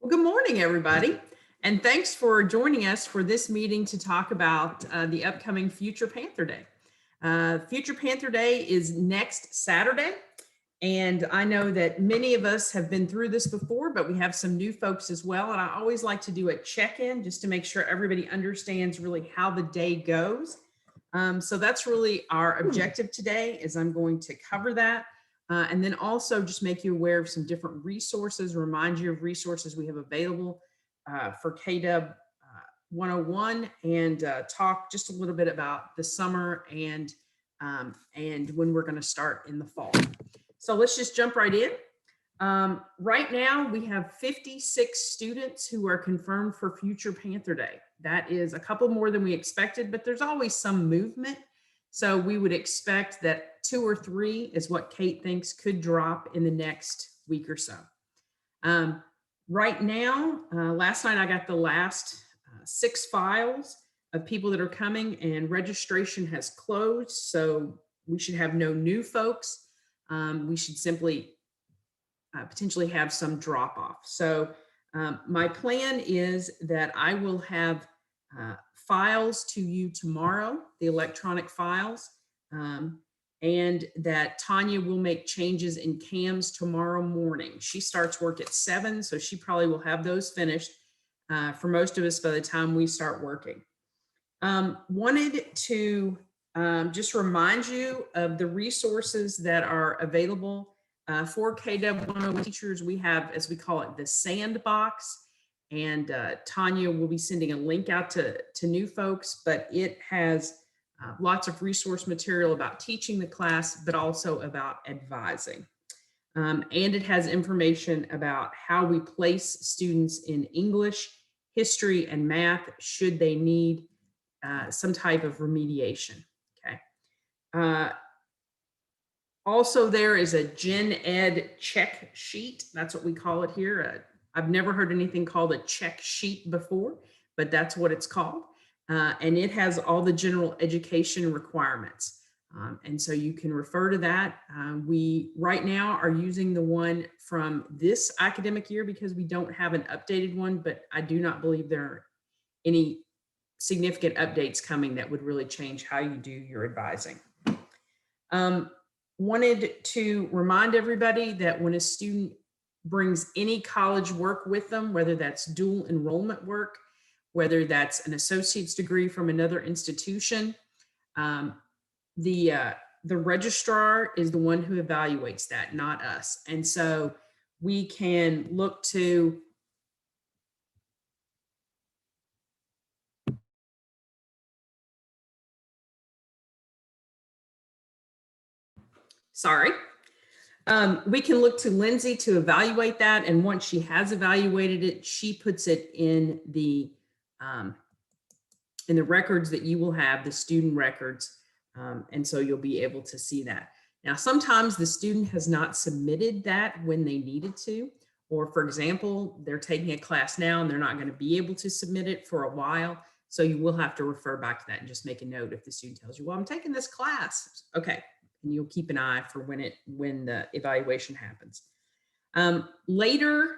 Well, good morning, everybody, and thanks for joining us for this meeting to talk about the upcoming Future Panther Day. Future Panther Day is next Saturday, and I know that many of us have been through this before, but we have some new folks as well, and I always like to do a check-in just to make sure everybody understands really how the day goes. So that's really our objective today is I'm going to cover that. And then also just make you aware of some different resources, remind you of resources we have available for KW 101 and talk just a little bit about the summer and when we're going to start in the fall. So let's just jump right in. Right now we have 56 students who are confirmed for Future Panther Day. That is a couple more than we expected, but there's always some movement. So we would expect that 2 or 3 is what Kate thinks could drop in the next week or so. Right now, last night I got the last 6 files of people that are coming and registration has closed. So we should have no new folks. We should simply potentially have some drop off. So my plan is that I will have files to you tomorrow, the electronic files, and that Tanya will make changes in CAMS tomorrow morning. She starts work at 7, so she probably will have those finished for most of us by the time we start working. Wanted to just remind you of the resources that are available for KW 101 teachers. We have, as we call it, the sandbox. And Tanya will be sending a link out to new folks, but it has lots of resource material about teaching the class, but also about advising. And it has information about how we place students in English, history, and math should they need some type of remediation. Okay. Also, there is a Gen Ed check sheet. That's what we call it here. I've never heard anything called a check sheet before, but that's what it's called. And it has all the general education requirements. And so you can refer to that. We right now are using the one from this academic year because we don't have an updated one, but I do not believe there are any significant updates coming that would really change how you do your advising. Wanted to remind everybody that when a student brings any college work with them, whether that's dual enrollment work, whether that's an associate's degree from another institution, the registrar is the one who evaluates that, not us. And so we can look to we can look to Lindsay to evaluate that. And once she has evaluated it, she puts it in the records that you will have, the student records. And so you'll be able to see that. Now, sometimes the student has not submitted that when they needed to, or for example, they're taking a class now and they're not going to be able to submit it for a while. So you will have to refer back to that and just make a note if the student tells you, well, I'm taking this class. Okay. And you'll keep an eye for when the evaluation happens. Later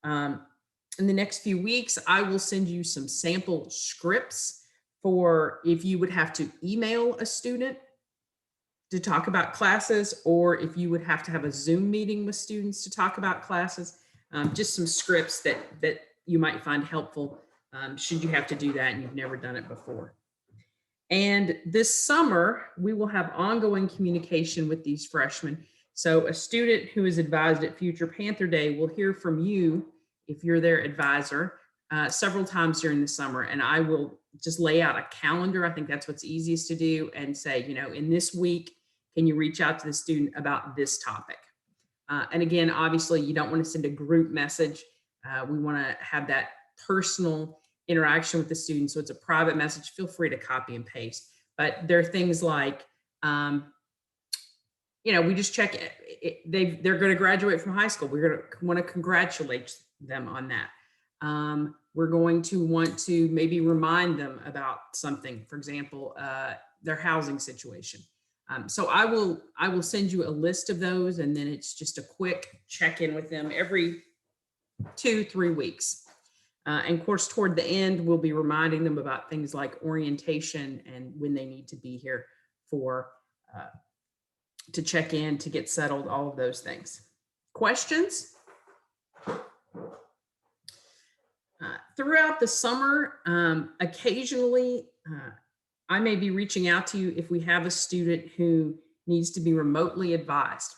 in the next few weeks, I will send you some sample scripts for if you would have to email a student to talk about classes, or if you would have to have a Zoom meeting with students to talk about classes, just some scripts that you might find helpful should you have to do that and you've never done it before. And this summer, we will have ongoing communication with these freshmen. So a student who is advised at Future Panther Day will hear from you, if you're their advisor, several times during the summer. And I will just lay out a calendar. I think that's what's easiest to do, and say, you know, in this week, can you reach out to the student about this topic? And again, obviously, you don't want to send a group message. We want to have that personal interaction with the student. So it's a private message. Feel free to copy and paste. But there are things like, you know, we just check it. They're going to graduate from high school. We're going to want to congratulate them on that. We're going to want to maybe remind them about something, for example, their housing situation. So I will send you a list of those, and then it's just a quick check-in with them every 2-3 weeks. And of course, toward the end, we'll be reminding them about things like orientation and when they need to be here for to check in, to get settled, all of those things. Questions? Throughout the summer, occasionally, I may be reaching out to you if we have a student who needs to be remotely advised.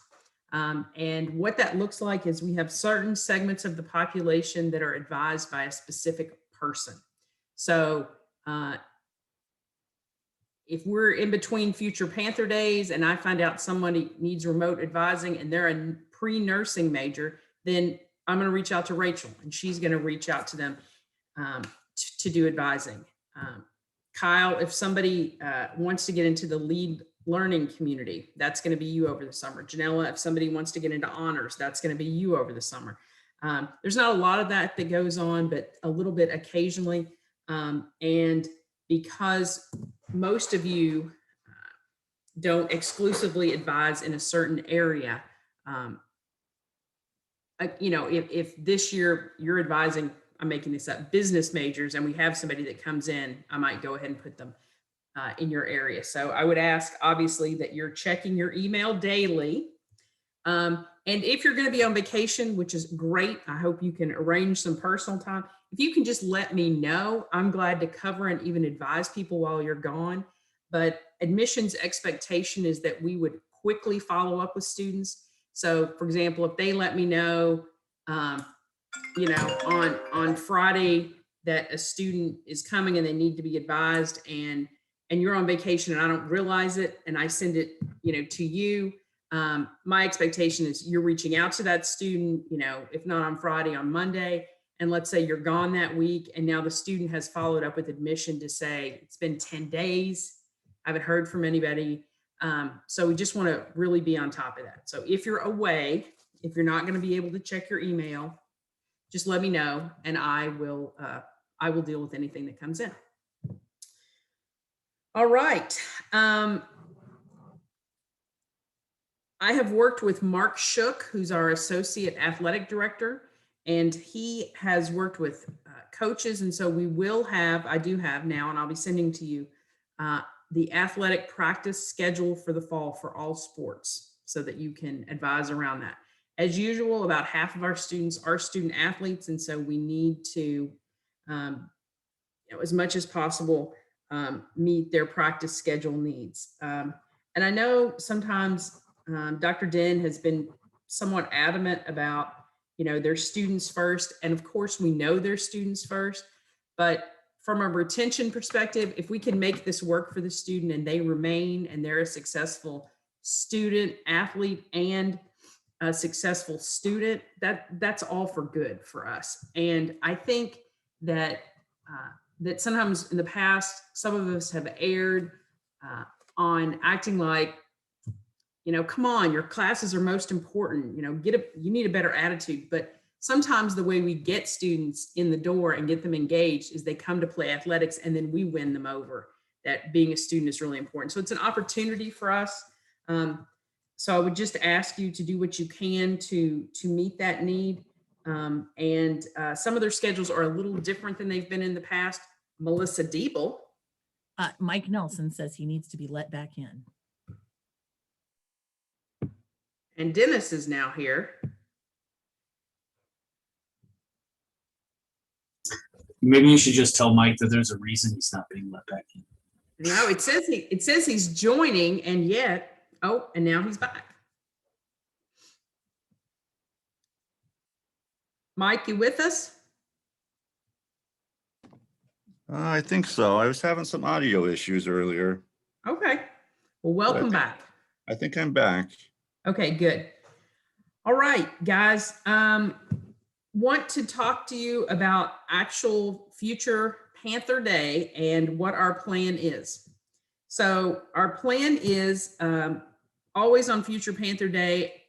And what that looks like is we have certain segments of the population that are advised by a specific person. So if we're in between Future Panther days and I find out somebody needs remote advising and they're a pre-nursing major, then I'm going to reach out to Rachel and she's going to reach out to them to do advising. Kyle, if somebody wants to get into the lead learning community, that's going to be you over the summer. Janella, if somebody wants to get into honors, that's going to be you over the summer. There's not a lot of that goes on, but a little bit occasionally. And because most of you don't exclusively advise in a certain area, you know, if this year you're advising, I'm making this up, business majors, and we have somebody that comes in, I might go ahead and put them in your area. So I would ask, obviously, that you're checking your email daily. And if you're going to be on vacation, which is great, I hope you can arrange some personal time. If you can just let me know, I'm glad to cover and even advise people while you're gone. But admissions expectation is that we would quickly follow up with students. So for example, if they let me know, you know, on Friday that a student is coming and they need to be advised, and you're on vacation and I don't realize it and I send it, you know, to you, my expectation is you're reaching out to that student, you know, if not on Friday, on Monday. And let's say you're gone that week and now the student has followed up with admission to say, it's been 10 days. I haven't heard from anybody. So we just want to really be on top of that. So if you're away, if you're not going to be able to check your email, just let me know and I will deal with anything that comes in. All right. I have worked with Mark Shook, who's our associate athletic director, and he has worked with coaches. And so we will have, I do have now, and I'll be sending to you the athletic practice schedule for the fall for all sports so that you can advise around that. As usual, about half of our students are student athletes. And so we need to, you know, as much as possible, meet their practice schedule needs. And I know sometimes Dr. Den has been somewhat adamant about, you know, their students first. And of course, we know their students first, but from a retention perspective, if we can make this work for the student and they remain and they're a successful student, athlete, and a successful student, that's all for good for us. And I think that that sometimes in the past, some of us have erred on acting like, you know, come on, your classes are most important, you know, you need a better attitude. But sometimes the way we get students in the door and get them engaged is they come to play athletics and then we win them over, that being a student is really important. So it's an opportunity for us. So I would just ask you to do what you can to meet that need. And some of their schedules are a little different than they've been in the past. Melissa Diebel. Mike Nelson says he needs to be let back in. And Dennis is now here. Maybe you should just tell Mike that there's a reason he's not being let back in. No, it says he's joining, and yet, oh, and now he's back. Mike, you with us? I think so. I was having some audio issues earlier. Okay. Well, welcome back. I think I'm back. Okay, good. All right, guys. Want to talk to you about actual Future Panther Day and what our plan is. So our plan is always on Future Panther Day.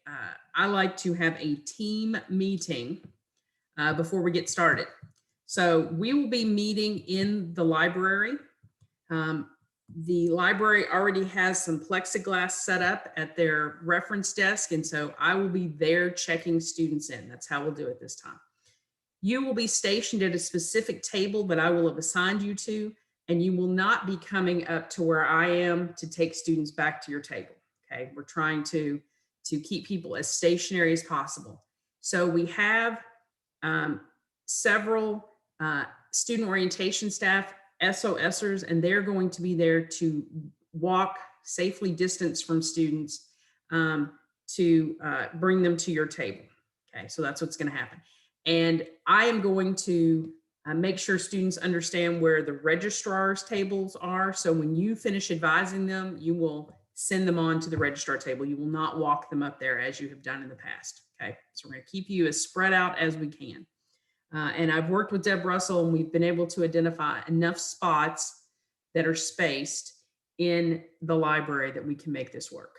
I like to have a team meeting before we get started. So we will be meeting in the library. The library already has some plexiglass set up at their reference desk. And so I will be there checking students in. That's how we'll do it this time. You will be stationed at a specific table that I will have assigned you to, and you will not be coming up to where I am to take students back to your table. Okay, we're trying to keep people as stationary as possible. So we have several student orientation staff, SOSers, and they're going to be there to walk safely distance from students to bring them to your table. Okay, so that's what's going to happen. And I am going to make sure students understand where the registrar's tables are. So when you finish advising them, you will send them on to the registrar table. You will not walk them up there as you have done in the past. Okay, so we're going to keep you as spread out as we can. And I've worked with Deb Russell, and we've been able to identify enough spots that are spaced in the library that we can make this work.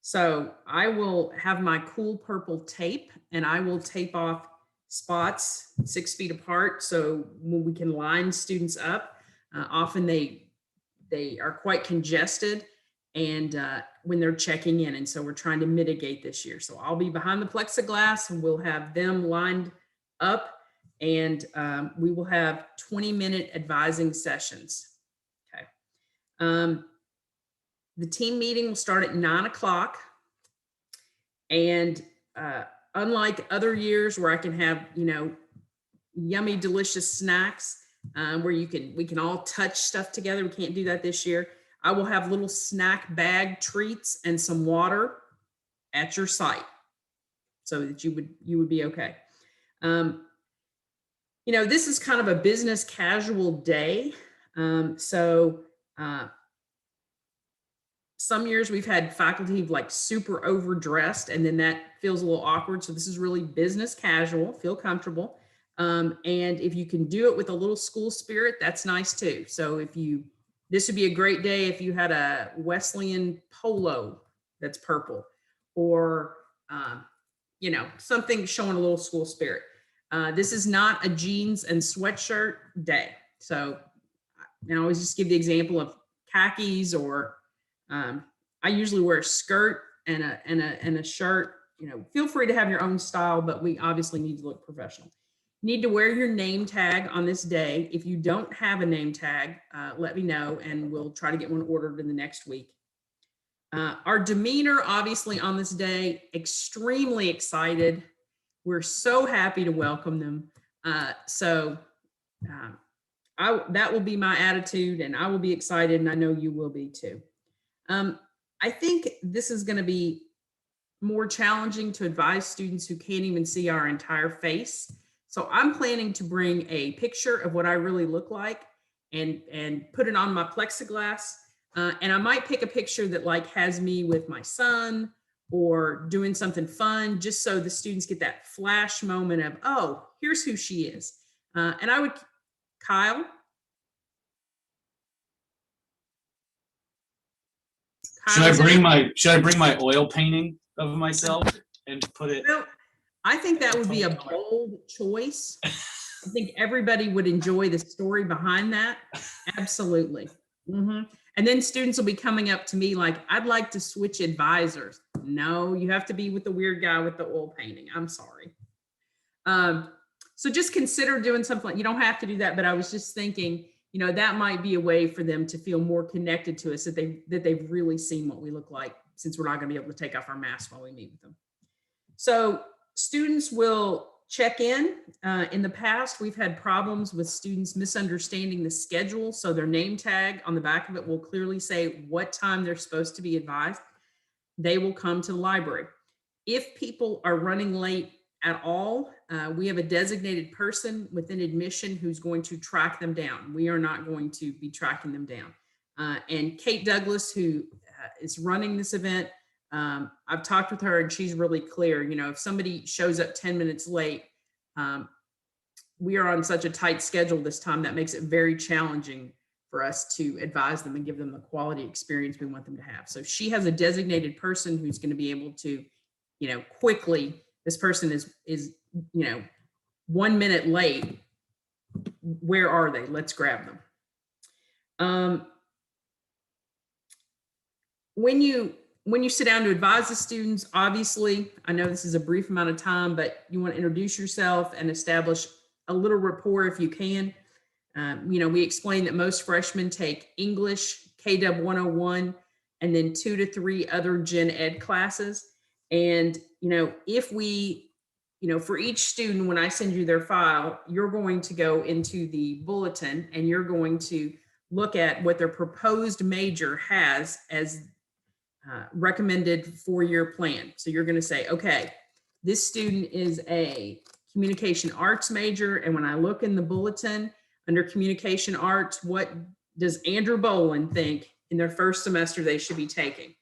So I will have my cool purple tape, and I will tape off spots 6 feet apart. So when we can line students up, often they are quite congested and when they're checking in. And so we're trying to mitigate this year. So I'll be behind the plexiglass, and we'll have them lined up, and we will have 20-minute advising sessions. Okay. The team meeting will start at 9 o'clock. And unlike other years where I can have, yummy, delicious snacks where we can all touch stuff together, we can't do that this year. I will have little snack bag treats and some water at your site so that you would be okay. This is kind of a business casual day. Some years we've had faculty like super overdressed, and then that feels a little awkward. So this is really business casual, feel comfortable. And if you can do it with a little school spirit, that's nice too. So this would be a great day if you had a Wesleyan polo that's purple, or, something showing a little school spirit. This is not a jeans and sweatshirt day. So I always just give the example of khakis, or I usually wear a skirt and a shirt. Feel free to have your own style, but we obviously need to look professional. Need to wear your name tag on this day. If you don't have a name tag, let me know, and we'll try to get one ordered in the next week. Our demeanor, obviously, on this day, extremely excited. We're so happy to welcome them. That will be my attitude, and I will be excited, and I know you will be too. I think this is going to be more challenging to advise students who can't even see our entire face. So I'm planning to bring a picture of what I really look like and put it on my plexiglass. And I might pick a picture that like has me with my son or doing something fun, just so the students get that flash moment of, oh, here's who she is. And I would, Kyle. Should I bring my oil painting of myself and put it? Well, I think that would be a bold choice. I think everybody would enjoy the story behind that. Absolutely. Mm-hmm. And then students will be coming up to me like, I'd like to switch advisors. No, you have to be with the weird guy with the oil painting. I'm sorry. So just consider doing something. You don't have to do that, but I was just thinking, that might be a way for them to feel more connected to us, that they've really seen what we look like, since we're not going to be able to take off our masks while we meet with them. So students will check in. In the past, we've had problems with students misunderstanding the schedule. So their name tag on the back of it will clearly say what time they're supposed to be advised. They will come to the library. If people are running late at all, we have a designated person within admission who's going to track them down. We are not going to be tracking them down. And Kate Douglas, who is running this event, I've talked with her, and she's really clear. If somebody shows up 10 minutes late, we are on such a tight schedule this time that makes it very challenging for us to advise them and give them the quality experience we want them to have. So she has a designated person who's going to be able to, quickly, this person is 1 minute late. Where are they? Let's grab them. When when you sit down to advise the students, obviously, I know this is a brief amount of time, but you want to introduce yourself and establish a little rapport if you can. We explain that most freshmen take English, KW 101, and then 2 to 3 other gen ed classes. And, if we, for each student, when I send you their file, you're going to go into the bulletin and you're going to look at what their proposed major has as recommended 4-year plan. So you're going to say, okay, this student is a communication arts major. And when I look in the bulletin under communication arts, what does Andrew Bolin think in their first semester they should be taking?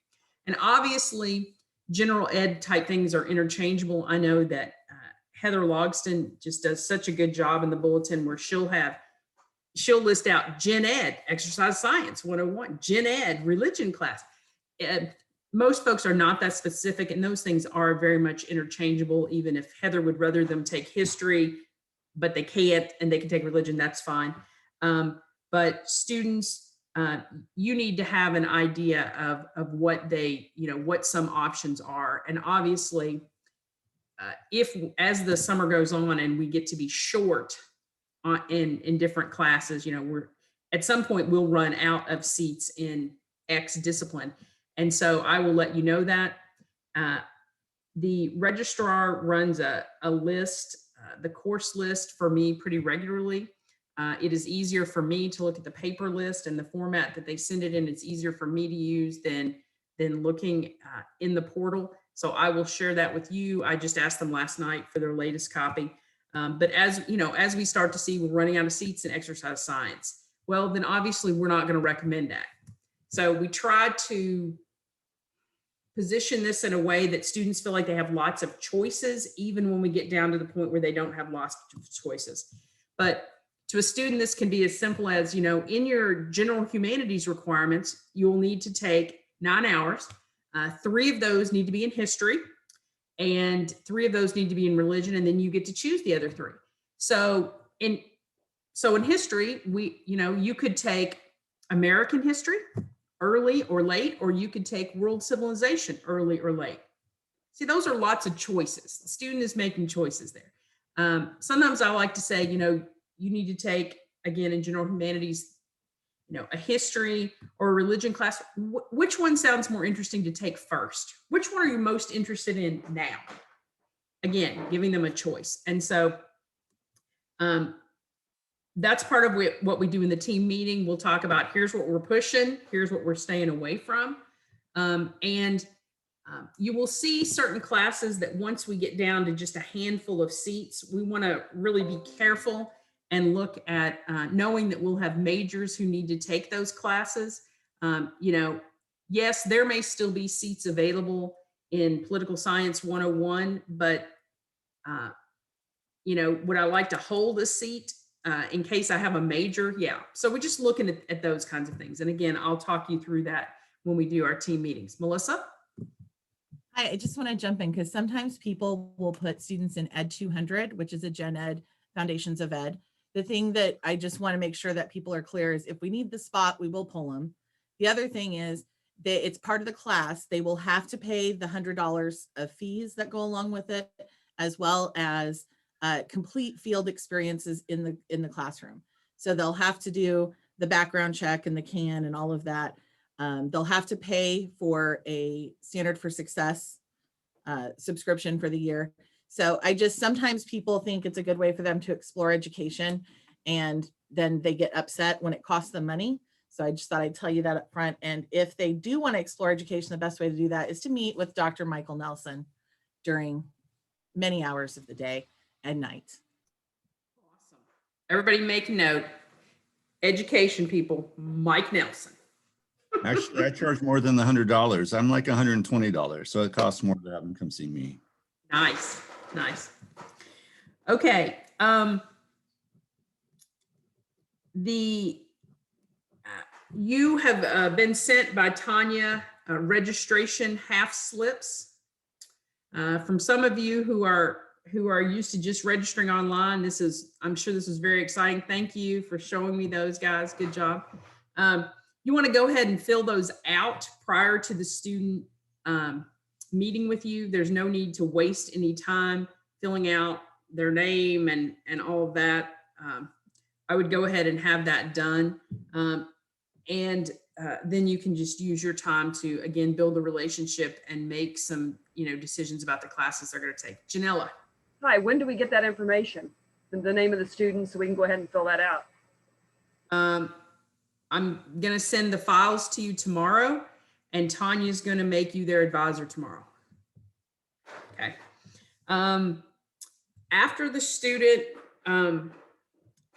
And obviously, general ed type things are interchangeable. I know that Heather Logston just does such a good job in the bulletin where she'll list out gen ed, exercise science 101, gen ed, religion class. Most folks are not that specific, and those things are very much interchangeable. Even if Heather would rather them take history, but they can't, and they can take religion, that's fine. But students, you need to have an idea of what they, what some options are. And obviously, if as the summer goes on and we get to be short in different classes, we're at some point we'll run out of seats in X discipline. And so I will let you know that. The registrar runs a list, the course list for me pretty regularly. It is easier for me to look at the paper list and the format that they send it in. It's easier for me to use than looking in the portal. So I will share that with you. I just asked them last night for their latest copy. But as we start to see we're running out of seats in exercise science, well, then obviously we're not going to recommend that. So we try to position this in a way that students feel like they have lots of choices, even when we get down to the point where they don't have lots of choices. But to a student, this can be as simple as, in your general humanities requirements, you'll need to take 9 hours. 3 of those need to be in history, and 3 of those need to be in religion, and then you get to choose the other 3. So in history, you could take American history, early or late, or you could take world civilization, early or late. See, those are lots of choices. The student is making choices there. Sometimes I like to say, you need to take, again, in general humanities, a history or a religion class. Which one sounds more interesting to take first? Which one are you most interested in now? Again, giving them a choice. And so that's part of what we do in the team meeting. We'll talk about here's what we're pushing, here's what we're staying away from. You will see certain classes that once we get down to just a handful of seats, we want to really be careful and look at knowing that we'll have majors who need to take those classes. Yes, there may still be seats available in political science 101, but would I like to hold a seat in case I have a major? Yeah. So we're just looking at those kinds of things. And again, I'll talk you through that when we do our team meetings. Melissa? I just want to jump in because sometimes people will put students in Ed 200, which is a gen ed, foundations of ed. The thing that I just want to make sure that people are clear is if we need the spot, we will pull them. The other thing is that it's part of the class. They will have to pay the $100 of fees that go along with it, as well as complete field experiences in the classroom. So they'll have to do the background check and the CAN and all of that. They'll have to pay for a Standard for Success subscription for the year. So sometimes people think it's a good way for them to explore education, and then they get upset when it costs them money. So I just thought I'd tell you that up front. And if they do want to explore education, the best way to do that is to meet with Dr. Michael Nelson during many hours of the day and night. Awesome. Everybody make note. Education people, Mike Nelson. Actually, I charge more than the $100. I'm like $120, so it costs more to have them come see me. Nice. Okay. You have been sent by Tanya registration half slips from some of you who are used to just registering online. I'm sure this is very exciting. Thank you for showing me those, guys. Good job. You want to go ahead and fill those out prior to the student meeting with you. There's no need to waste any time filling out their name and all of that. I would go ahead and have that done. And then you can just use your time to, again, build a relationship and make some, decisions about the classes they're going to take. Janella. Hi, when do we get that information? The name of the student, so we can go ahead and fill that out. I'm going to send the files to you tomorrow, and Tanya's going to make you their advisor tomorrow. Okay. After the student,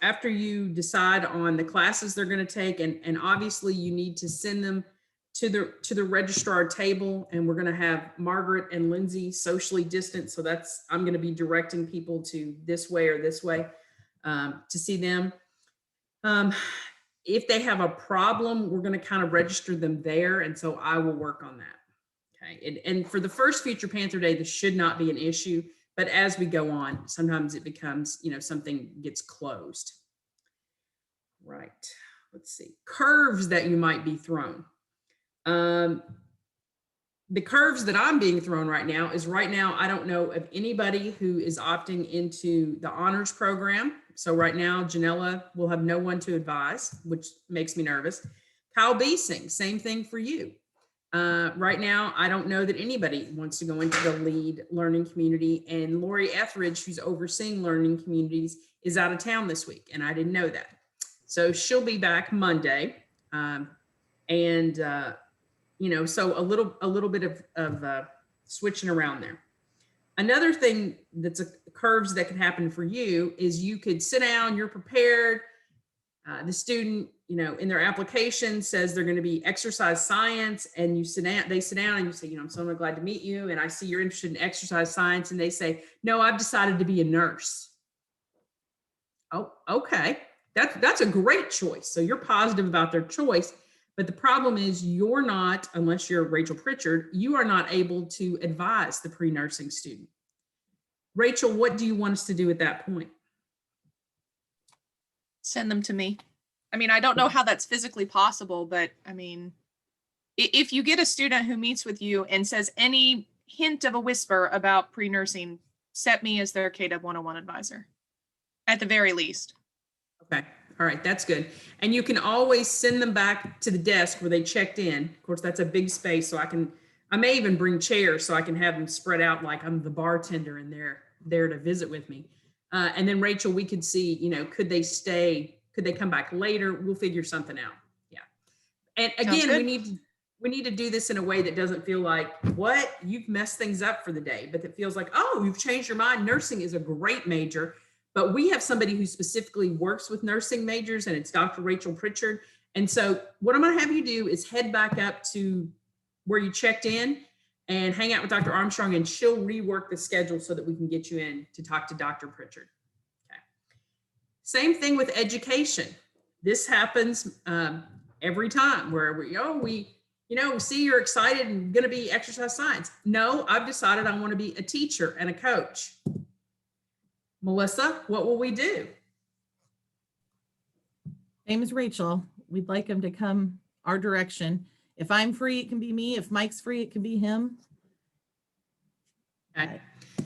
after you decide on the classes they're going to take, and obviously you need to send them to the registrar table, and we're going to have Margaret and Lindsay socially distant. So I'm going to be directing people to this way or this way to see them. If they have a problem, we're going to kind of register them there. And so I will work on that. Okay. And for the first Future Panther Day, this should not be an issue. But as we go on, sometimes it becomes, something gets closed. Right. Let's see. Curves that you might be thrown. The curves that I'm being thrown right now is I don't know of anybody who is opting into the honors program. So right now, Janella will have no one to advise, which makes me nervous. Kyle Beesing, same thing for you. Right now, I don't know that anybody wants to go into the lead learning community, and Lori Etheridge, who's overseeing learning communities, is out of town this week, and I didn't know that. So she'll be back Monday. So a little bit of switching around there. Another thing that's curves that can happen for you is you could sit down, you're prepared. The student, in their application says they're going to be exercise science, and they sit down and you say, I'm so glad to meet you. And I see you're interested in exercise science. And they say, no, I've decided to be a nurse. Oh, okay. That's a great choice. So you're positive about their choice. But the problem is you're not, unless you're Rachel Pritchard, you are not able to advise the pre-nursing student. Rachel, what do you want us to do at that point? Send them to me. I mean, I don't know how that's physically possible, but I mean, if you get a student who meets with you and says any hint of a whisper about pre-nursing, set me as their KW 101 advisor, at the very least. Okay. All right. That's good. And you can always send them back to the desk where they checked in. Of course, that's a big space. So I may even bring chairs so I can have them spread out like I'm the bartender and they're there to visit with me. And then Rachel, we could see, could they stay? Could they come back later? We'll figure something out. Yeah. And again, we need to do this in a way that doesn't feel like, what, you've messed things up for the day, but that feels like, oh, you've changed your mind. Nursing is a great major, but we have somebody who specifically works with nursing majors, and it's Dr. Rachel Pritchard. And so what I'm going to have you do is head back up to where you checked in and hang out with Dr. Armstrong, and she'll rework the schedule so that we can get you in to talk to Dr. Pritchard. Okay. Same thing with education. This happens every time where we see you're excited and going to be exercise science. No, I've decided I want to be a teacher and a coach. Melissa, what will we do? Same as Rachel. We'd like him to come our direction. If I'm free, it can be me. If Mike's free, it can be him. Okay.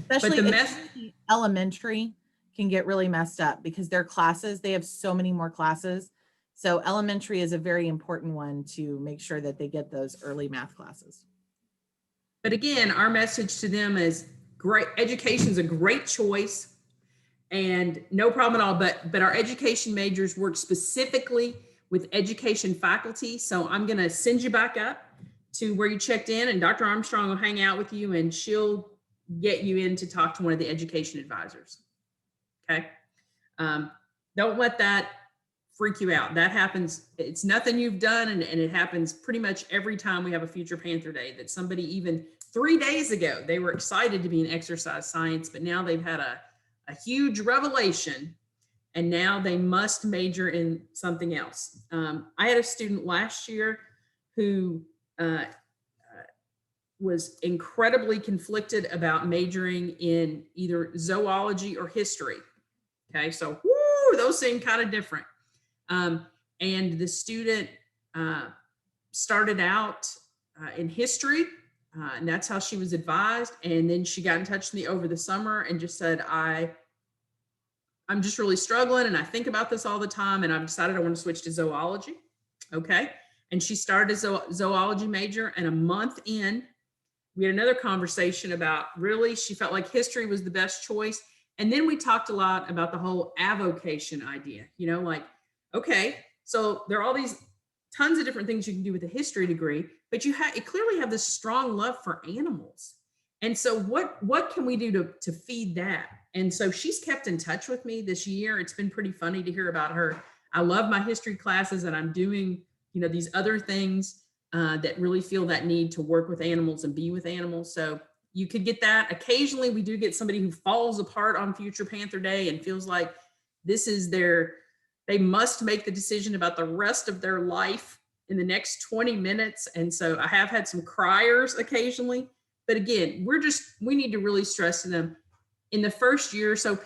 Especially elementary can get really messed up because their classes, they have so many more classes. So elementary is a very important one to make sure that they get those early math classes. But again, our message to them is great. Education is a great choice and no problem at all. But our education majors work specifically with education faculty. So I'm going to send you back up to where you checked in, and Dr. Armstrong will hang out with you and she'll get you in to talk to one of the education advisors. Okay. Don't let that freak you out. That happens. It's nothing you've done. And it happens pretty much every time we have a Future Panther Day, that somebody, even 3 days ago, they were excited to be in exercise science, but now they've had a huge revelation and now they must major in something else. I had a student last year who was incredibly conflicted about majoring in either zoology or history. Okay, so those seem kind of different. And the student started out in history, And that's how she was advised. And then she got in touch with me over the summer and just said, I'm just really struggling and I think about this all the time and I've decided I want to switch to zoology. Okay. And she started a zoology major, and a month in, we had another conversation about really, she felt like history was the best choice. And then we talked a lot about the whole avocation idea, like, okay, so there are all these tons of different things you can do with a history degree, but you clearly have this strong love for animals. And so what can we do to feed that? And so she's kept in touch with me this year. It's been pretty funny to hear about her. I love my history classes, and I'm doing, these other things that really feel that need to work with animals and be with animals. So you could get that. Occasionally we do get somebody who falls apart on Future Panther Day and feels like this is they must make the decision about the rest of their life in the next 20 minutes. And so I have had some criers occasionally, but again, we need to really stress to them in the first year or so,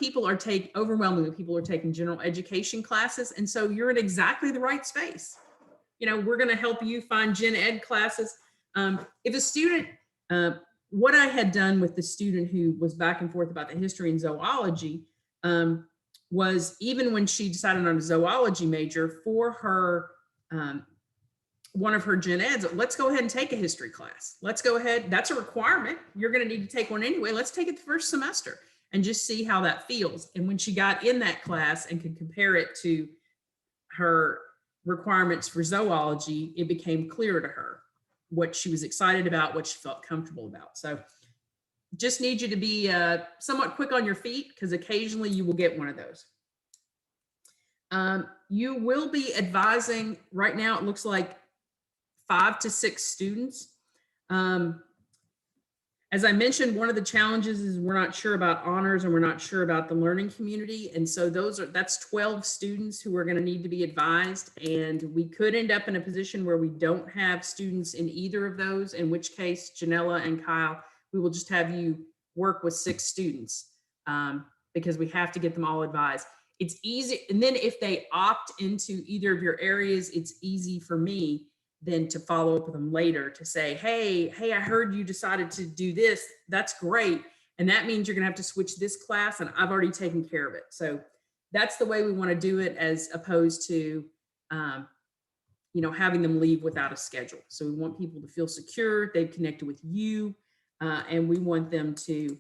overwhelmingly people are taking general education classes. And so you're in exactly the right space. We're going to help you find gen ed classes. If a student, what I had done with the student who was back and forth about the history and zoology, was even when she decided on a zoology major for her, one of her gen eds, let's go ahead and take a history class. Let's go ahead. That's a requirement. You're going to need to take one anyway. Let's take it the first semester and just see how that feels. And when she got in that class and could compare it to her requirements for zoology, it became clear to her what she was excited about, what she felt comfortable about. So just need you to be somewhat quick on your feet, because occasionally you will get one of those. You will be advising, right now it looks like 5 to 6 students. As I mentioned, one of the challenges is we're not sure about honors and we're not sure about the learning community. And so that's 12 students who are going to need to be advised. And we could end up in a position where we don't have students in either of those, in which case, Janella and Kyle, we will just have you work with 6 students because we have to get them all advised. It's easy. And then if they opt into either of your areas, it's easy for me then to follow up with them later to say, hey, I heard you decided to do this. That's great. And that means you're going to have to switch this class, and I've already taken care of it. So that's the way we want to do it, as opposed to, having them leave without a schedule. So we want people to feel secure. They've connected with you, and we want them to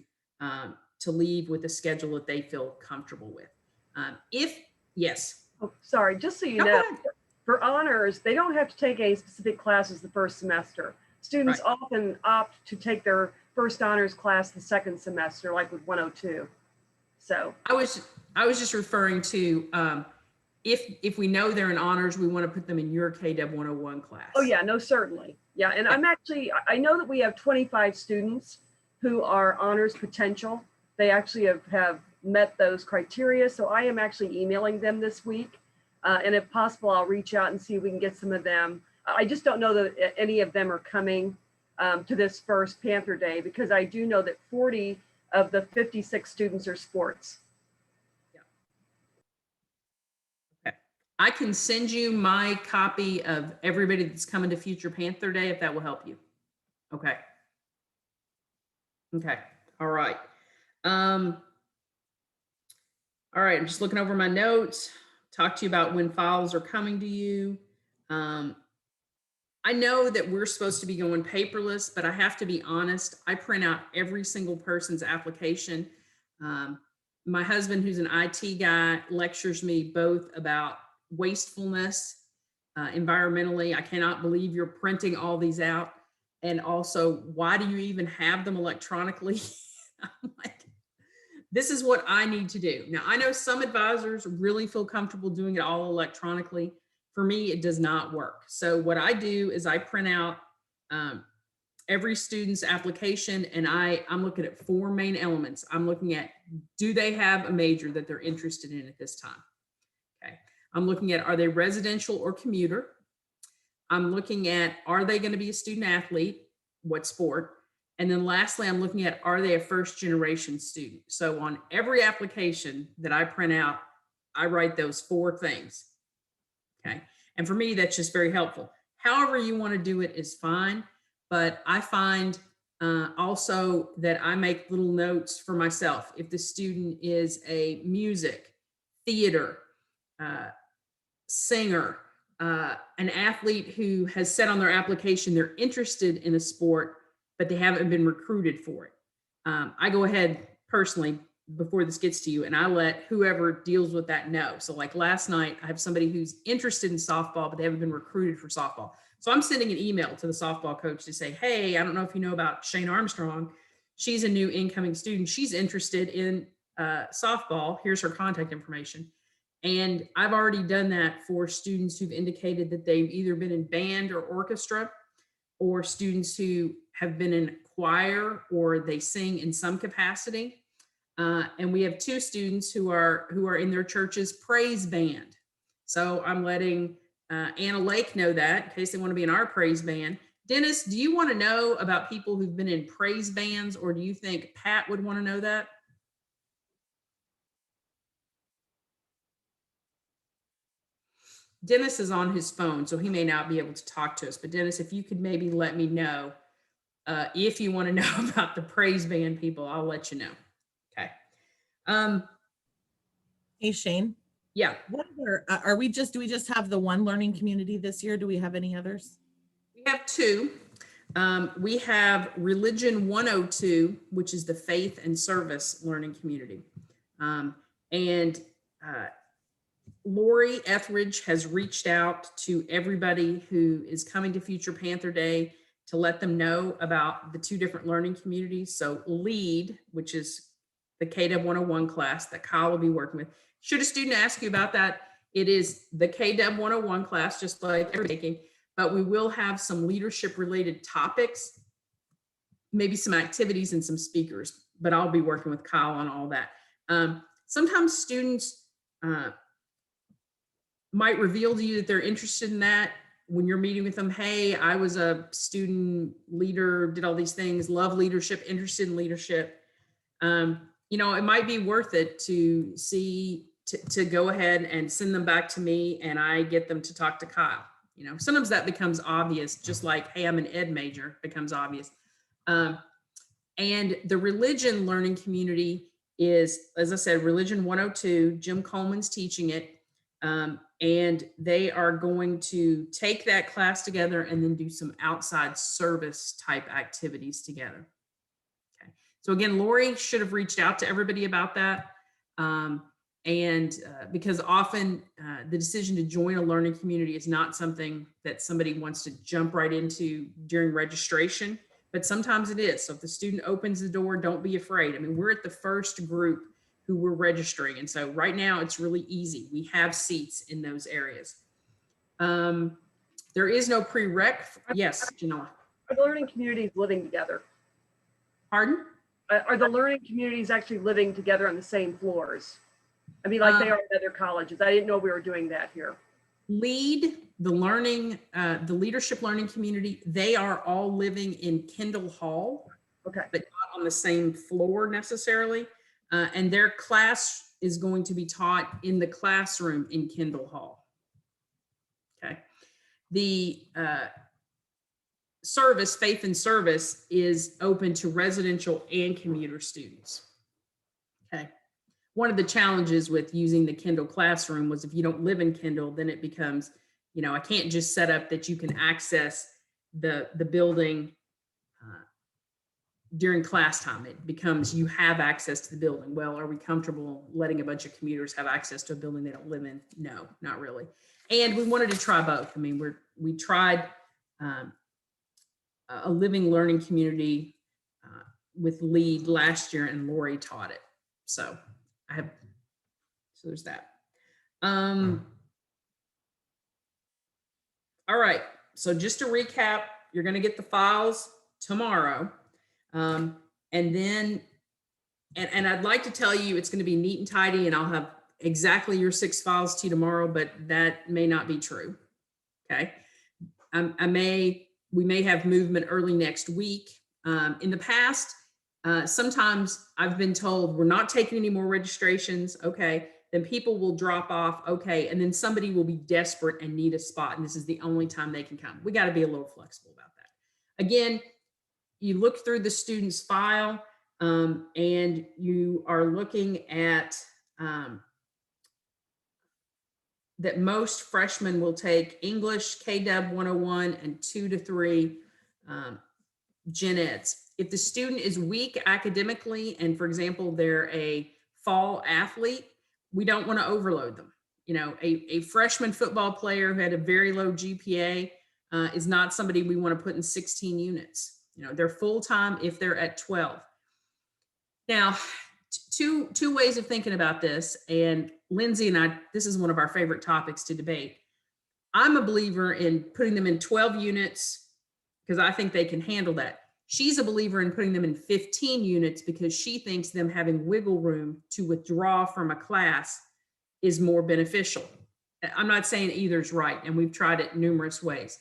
leave with a schedule that they feel comfortable with. Yes. Oh, sorry, just so you Go know, ahead. for honors, they don't have to take any specific classes the first semester. Students Right. often opt to take their first honors class the second semester, like with 102. So I was just referring to if we know they're in honors, we want to put them in your KW 101 class. oh yeah, no, certainly. Yeah, and I know that we have 25 students who are honors potential. They actually have met those criteria. So I am actually emailing them this week. And if possible, I'll reach out and see if we can get some of them. I just don't know that any of them are coming to this first Panther Day, because I do know that 40 of the 56 students are sports. I can send you my copy of everybody that's coming to Future Panther Day if that will help you. Okay. All right. All right. I'm just looking over my notes. Talk to you about when files are coming to you. I know that we're supposed to be going paperless, but I have to be honest. I print out every single person's application. My husband, who's an IT guy, lectures me both about wastefulness, environmentally. I cannot believe you're printing all these out. And also, why do you even have them electronically? I'm like, this is what I need to do. Now, I know some advisors really feel comfortable doing it all electronically. For me, it does not work. So what I do is I print out every student's application, and I'm looking at 4 main elements. I'm looking at, do they have a major that they're interested in at this time? Okay. I'm looking at, are they residential or commuter? I'm looking at, are they going to be a student athlete? What sport? And then lastly, I'm looking at, are they a first generation student? So on every application that I print out, I write those 4 things. Okay. And for me, that's just very helpful. However you want to do it is fine. But I find Also that I make little notes for myself. If the student is a music, theater, singer, an athlete who has said on their application they're interested in a sport, but they haven't been recruited for it. I go ahead personally before this gets to you and I let whoever deals with that know. So like last night, I have somebody who's interested in softball, but they haven't been recruited for softball. So I'm sending an email to the softball coach to say, hey, I don't know if you know about Shane Armstrong. She's a new incoming student. She's interested in softball. Here's her contact information. And I've already done that for students who've indicated that they've either been in band or orchestra, or students who have been in choir or they sing in some capacity. And we have 2 students who are in their church's praise band. So I'm letting Anna Lake know that in case they want to be in our praise band. Dennis, do you want to know about people who've been in praise bands, or do you think Pat would want to know that? Dennis is on his phone, so he may not be able to talk to us. But Dennis, if you could maybe let me know if you want to know about the praise band people, I'll let you know. Okay. Hey, Shane, Yeah, what other, do we just have the one learning community this year? Do we have any others? we have 2. We have Religion 102, which is the faith and service learning community. And Lori Etheridge has reached out to everybody who is coming to Future Panther Day to let them know about the 2 different learning communities. So LEAD, which is the KW 101 class that Kyle will be working with. Should a student ask you about that, it is the KW 101 class, just like you're taking, but we will have some leadership related topics, maybe some activities and some speakers, but I'll be working with Kyle on all that. Sometimes students might reveal to you that they're interested in that when you're meeting with them. Hey, I was a student leader, did all these things, love leadership, interested in leadership. You know, it might be worth it to to go ahead and send them back to me and I get them to talk to Kyle. You know, sometimes that becomes obvious, just like, hey, I'm an ed major, becomes obvious. And the religion learning community is, as I said, Religion 102, Jim Coleman's teaching it. And they are going to take that class together and then do some outside service type activities together. Okay. So again, Lori should have reached out to everybody about that. Because often the decision to join a learning community is not something that somebody wants to jump right into during registration, but sometimes it is. So if the student opens the door, don't be afraid. I mean, we're at the first group who we're registering. And so right now it's really easy. We have seats in those areas. There is no prereq. Yes, Janela. Are the learning communities living together? Pardon? Are the learning communities actually living together on the same floors? I mean, like they are at other colleges. I didn't know we were doing that here. LEAD, the leadership learning community, they are all living in Kendall Hall, Okay. but not on the same floor necessarily. And their class is going to be taught in the classroom in Kendall Hall. Okay. The service, faith and service, is open to residential and commuter students. Okay. One of the challenges with using the Kendall classroom was if you don't live in Kendall, then it becomes, you know, I can't just set up that you can access the building during class time. It becomes you have access to the building. Well, are we comfortable letting a bunch of commuters have access to a building they don't live in? No, not really. And we wanted to try both. I mean, we tried a living learning community with LEAD last year, and Lori taught it. So there's that. All right. So just to recap, you're going to get the files tomorrow. And then, and I'd like to tell you it's going to be neat and tidy and I'll have exactly your 6 files to you tomorrow, but that may not be true. Okay. We may have movement early next week. In the past, sometimes I've been told we're not taking any more registrations. Okay. Then people will drop off. Okay. And then somebody will be desperate and need a spot. And this is the only time they can come. We got to be a little flexible about that. Again, you look through the student's file, and you are looking at that most freshmen will take English, KW 101, and 2 to 3 gen eds. If the student is weak academically, and for example, they're a fall athlete, we don't want to overload them. You know, a freshman football player who had a very low GPA is not somebody we want to put in 16 units. You know, they're full-time if they're at 12. Now, two ways of thinking about this, and Lindsay and I, this is one of our favorite topics to debate. I'm a believer in putting them in 12 units because I think they can handle that. She's a believer in putting them in 15 units because she thinks them having wiggle room to withdraw from a class is more beneficial. I'm not saying either's right, and we've tried it numerous ways.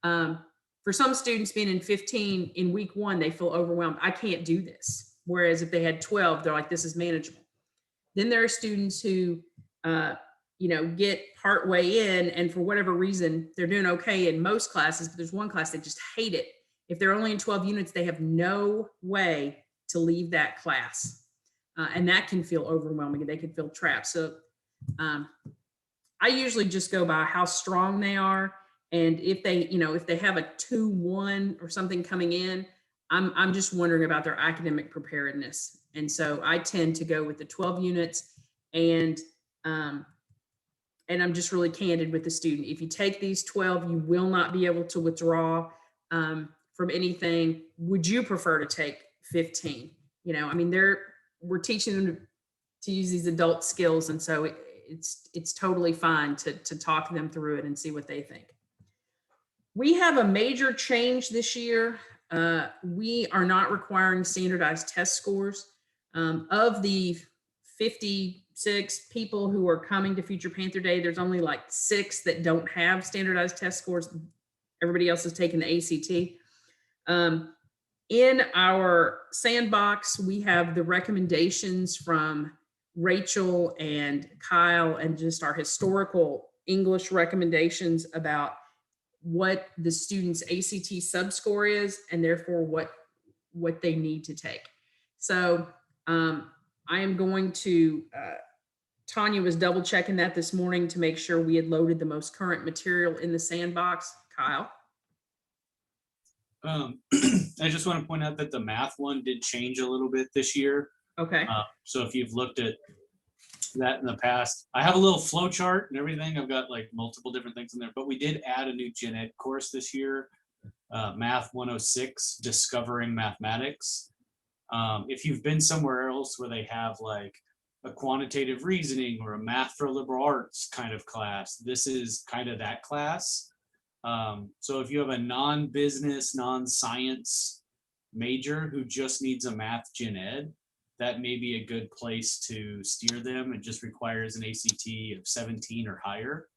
For some students being in 15 in week 1, they feel overwhelmed. I can't do this. Whereas if they had 12, they're like, this is manageable. Then there are students who, get part way in, and for whatever reason, they're doing okay in most classes, but there's one class they just hate it. If they're only in 12 units, they have no way to leave that class. And that can feel overwhelming, and they can feel trapped. So I usually just go by how strong they are. And if they have a 2-1 or something coming in, I'm just wondering about their academic preparedness. And so I tend to go with the 12 units, and I'm just really candid with the student. If you take these 12, you will not be able to withdraw from anything. Would you prefer to take 15? We're teaching them to use these adult skills. And so it's totally fine to talk them through it and see what they think. We have a major change this year. We are not requiring standardized test scores. Of the 56 people who are coming to Future Panther Day, there's only like 6 that don't have standardized test scores. Everybody else is taking the ACT. In our sandbox, we have the recommendations from Rachel and Kyle, and just our historical English recommendations about what the student's ACT subscore is, and therefore what they need to take. So I am going to, Tanya was double checking that this morning to make sure we had loaded the most current material in the sandbox. Kyle? I just want to point out that the math one did change a little bit this year. Okay. So if you've looked at that in the past, I have a little flow chart and everything. I've got like multiple different things in there, but we did add a new gen ed course this year, Math 106, Discovering Mathematics. If you've been somewhere else where they have like a quantitative reasoning or a math for liberal arts kind of class, this is kind of that class. So if you have a non-business, non-science major who just needs a math gen ed, that may be a good place to steer them. It just requires an ACT of 17 or higher.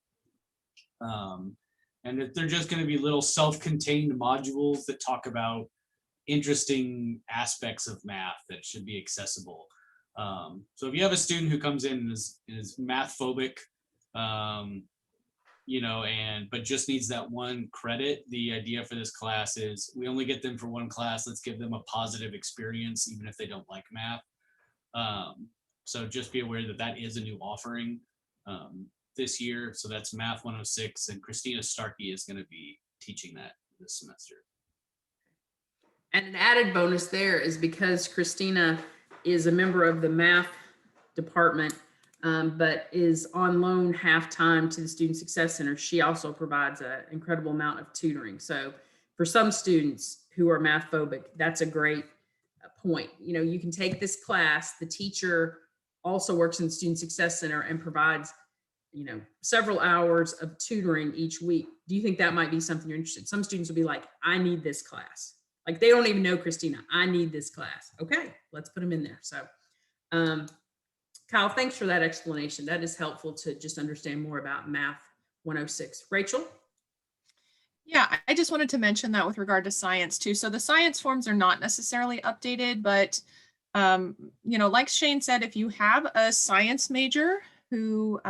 And if they're just going to be little self-contained modules that talk about interesting aspects of math that should be accessible. So if you have a student who comes in and is math phobic, but just needs that one credit, the idea for this class is we only get them for one class. Let's give them a positive experience, even if they don't like math. So just be aware that that is a new offering this year. So that's Math 106, and Christina Starkey is going to be teaching that this semester. And an added bonus there is because Christina is a member of the math department, but is on loan half-time to the Student Success Center. She also provides an incredible amount of tutoring. So for some students who are math phobic, that's a great point. You can take this class. The teacher also works in the Student Success Center and provides, several hours of tutoring each week. Do you think that might be something you're interested in? Some students will be like, I need this class. Like they don't even know Christina. I need this class. Okay, let's put them in there. So, Kyle, thanks for that explanation. That is helpful to just understand more about Math 106. Rachel? Yeah, I just wanted to mention that with regard to science too. So the science forms are not necessarily updated, but like Shane said, if you have a science major who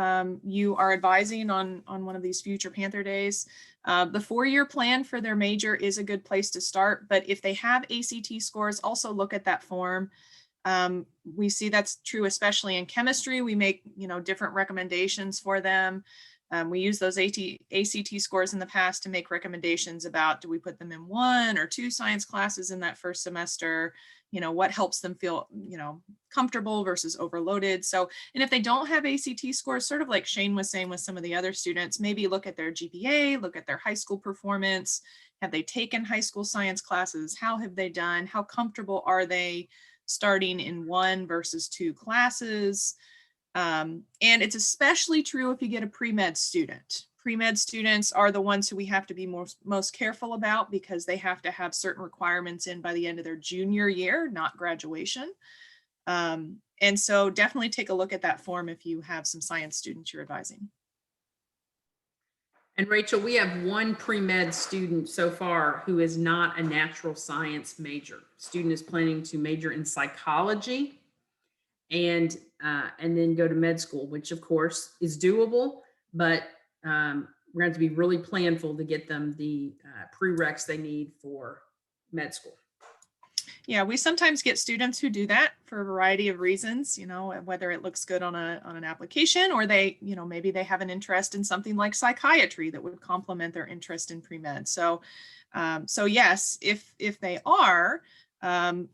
you are advising on one of these Future Panther days. The 4-year plan for their major is a good place to start, but if they have ACT scores, also look at that form. We see that's true, especially in chemistry. We make, different recommendations for them. We use those ACT scores in the past to make recommendations about, do we put them in 1 or 2 science classes in that first semester? What helps them feel, comfortable versus overloaded. So, and if they don't have ACT scores, sort of like Shane was saying with some of the other students, maybe look at their GPA, look at their high school performance. Have they taken high school science classes? How have they done? How comfortable are they starting in 1 versus 2 classes? And it's especially true if you get a pre-med student. Pre-med students are the ones who we have to be most careful about because they have to have certain requirements in by the end of their junior year, not graduation. And so definitely take a look at that form if you have some science students you're advising. And Rachel, we have 1 pre-med student so far who is not a natural science major. Student is planning to major in psychology and then go to med school, which of course is doable, but we're going to be really planful to get them the prereqs they need for med school. Yeah, we sometimes get students who do that for a variety of reasons, whether it looks good on an application or they, maybe they have an interest in something like psychiatry that would complement their interest in pre-med. So, yes, if they are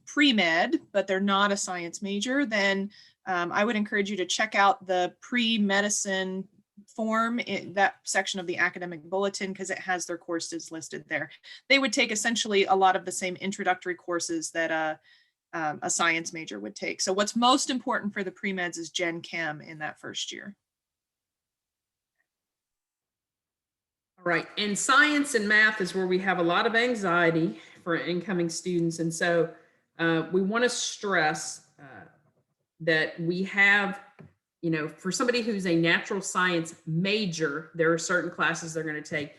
pre-med, but they're not a science major, then I would encourage you to check out the pre-medicine form in that section of the academic bulletin because it has their courses listed there. They would take essentially a lot of the same introductory courses that a science major would take. So what's most important for the pre-meds is Gen Chem in that first year. All right, and science and math is where we have a lot of anxiety for incoming students. And so we want to stress that we have, for somebody who's a natural science major, there are certain classes they're going to take.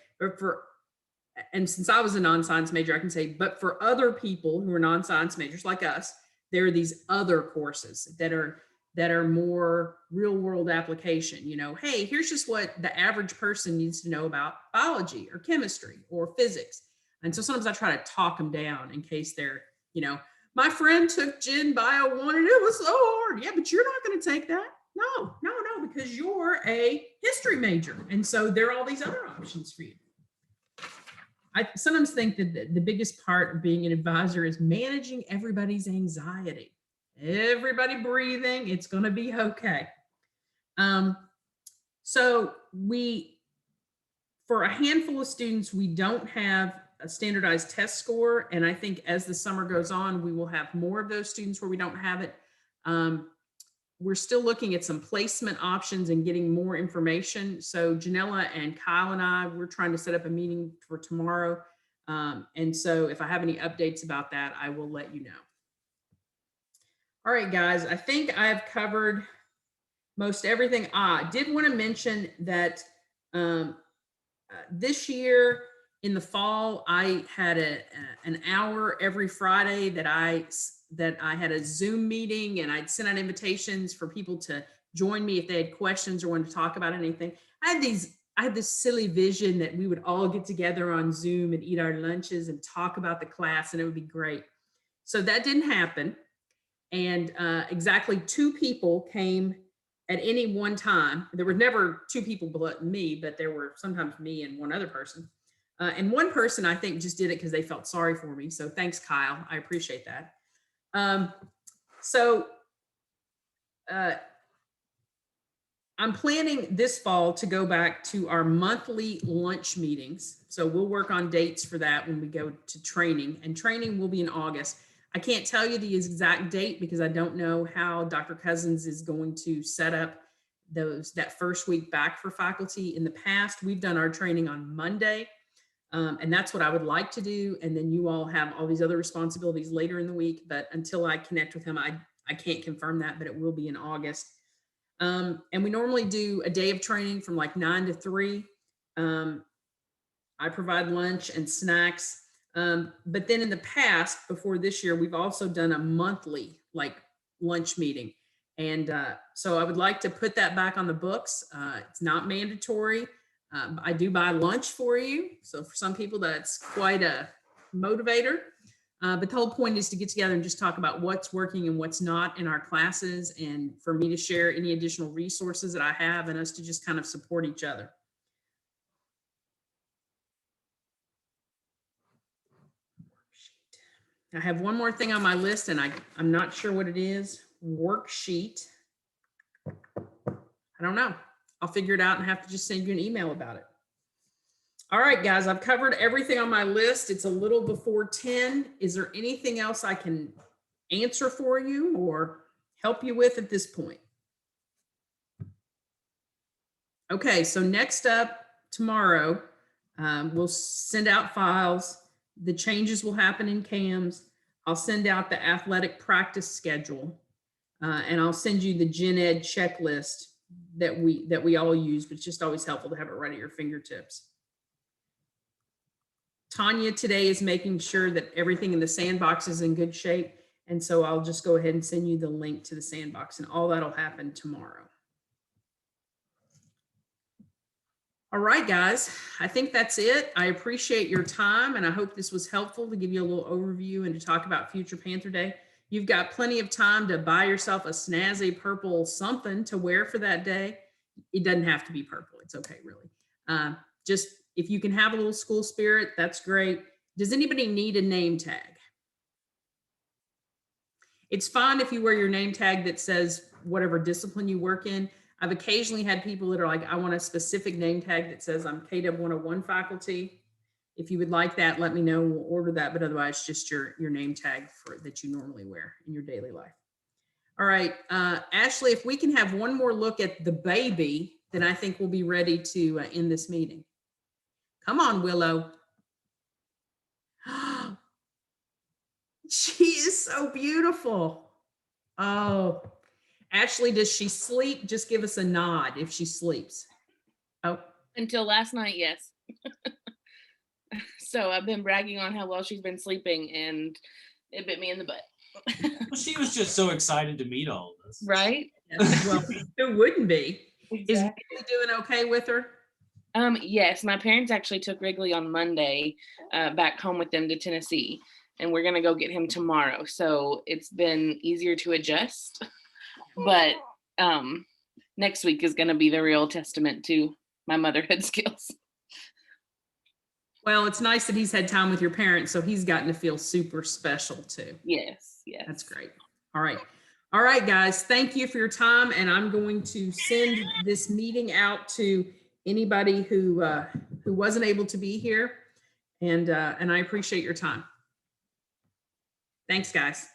And since I was a non-science major, I can say, but for other people who are non-science majors like us, there are these other courses that are more real world application. Hey, here's just what the average person needs to know about biology or chemistry or physics. And so sometimes I try to talk them down in case they're, my friend took Gen Bio 1 and it was so hard. Yeah, but you're not going to take that. No, because you're a history major. And so there are all these other options for you. I sometimes think that the biggest part of being an advisor is managing everybody's anxiety. Everybody breathing, it's going to be okay. So for a handful of students, we don't have a standardized test score. And I think as the summer goes on, we will have more of those students where we don't have it. We're still looking at some placement options and getting more information. So Janella and Kyle and I, we're trying to set up a meeting for tomorrow. And so if I have any updates about that, I will let you know. All right, guys, I think I've covered most everything. I did want to mention that this year in the fall, I had an hour every Friday that I had a Zoom meeting, and I'd sent out invitations for people to join me if they had questions or wanted to talk about anything. I had this silly vision that we would all get together on Zoom and eat our lunches and talk about the class, and it would be great. So that didn't happen. And exactly 2 people came at any one time. There were never 2 people but me, but there were sometimes me and one other person. And one person, I think, just did it because they felt sorry for me. So thanks, Kyle. I appreciate that. I'm planning this fall to go back to our monthly lunch meetings. So we'll work on dates for that when we go to training, and training will be in August. I can't tell you the exact date because I don't know how Dr. Cousins is going to set up that first week back for faculty. In the past, we've done our training on Monday. And that's what I would like to do. And then you all have all these other responsibilities later in the week. But until I connect with him, I can't confirm that, but it will be in August. And we normally do a day of training from like 9 to 3. I provide lunch and snacks. But then in the past, before this year, we've also done a monthly lunch meeting. And so I would like to put that back on the books. It's not mandatory. I do buy lunch for you. So for some people, that's quite a motivator. But the whole point is to get together and just talk about what's working and what's not in our classes, and for me to share any additional resources that I have, and us to just kind of support each other. I have one more thing on my list, and I'm not sure what it is. Worksheet. I don't know. I'll figure it out and have to just send you an email about it. All right, guys, I've covered everything on my list. It's a little before 10. Is there anything else I can answer for you or help you with at this point? Okay, so next up tomorrow, we'll send out files. The changes will happen in CAMS. I'll send out the athletic practice schedule, and I'll send you the Gen Ed checklist that we all use, but it's just always helpful to have it right at your fingertips. Tanya today is making sure that everything in the sandbox is in good shape. And so I'll just go ahead and send you the link to the sandbox, and all that'll happen tomorrow. All right, guys, I think that's it. I appreciate your time, and I hope this was helpful to give you a little overview and to talk about Future Panther Day. You've got plenty of time to buy yourself a snazzy purple something to wear for that day. It doesn't have to be purple. It's okay, really. Just if you can have a little school spirit, that's great. Does anybody need a name tag? It's fine if you wear your name tag that says whatever discipline you work in. I've occasionally had people that are like, I want a specific name tag that says I'm KW 101 faculty. If you would like that, let me know. We'll order that, but otherwise just your name tag that you normally wear in your daily life. All right, Ashley, if we can have one more look at the baby, then I think we'll be ready to end this meeting. Come on, Willow. She is so beautiful. Oh, Ashley, does she sleep? Just give us a nod if she sleeps. Oh, Until last night, yes. So I've been bragging on how well she's been sleeping, and it bit me in the butt. Well, she was just so excited to meet all of us. Right? yes. Well, who wouldn't be? Is Exactly. Bailey doing okay with her? Yes, my parents actually took Wrigley on Monday back home with them to Tennessee, and we're gonna go get him tomorrow. So it's been easier to adjust, but next week is gonna be the real testament to my motherhood skills. Well, it's nice that he's had time with your parents, so he's gotten to feel super special too. Yes, yes. That's great. All right. All right, guys, thank you for your time. And I'm going to send this meeting out to anybody who wasn't able to be here. And I appreciate your time. Thanks, guys.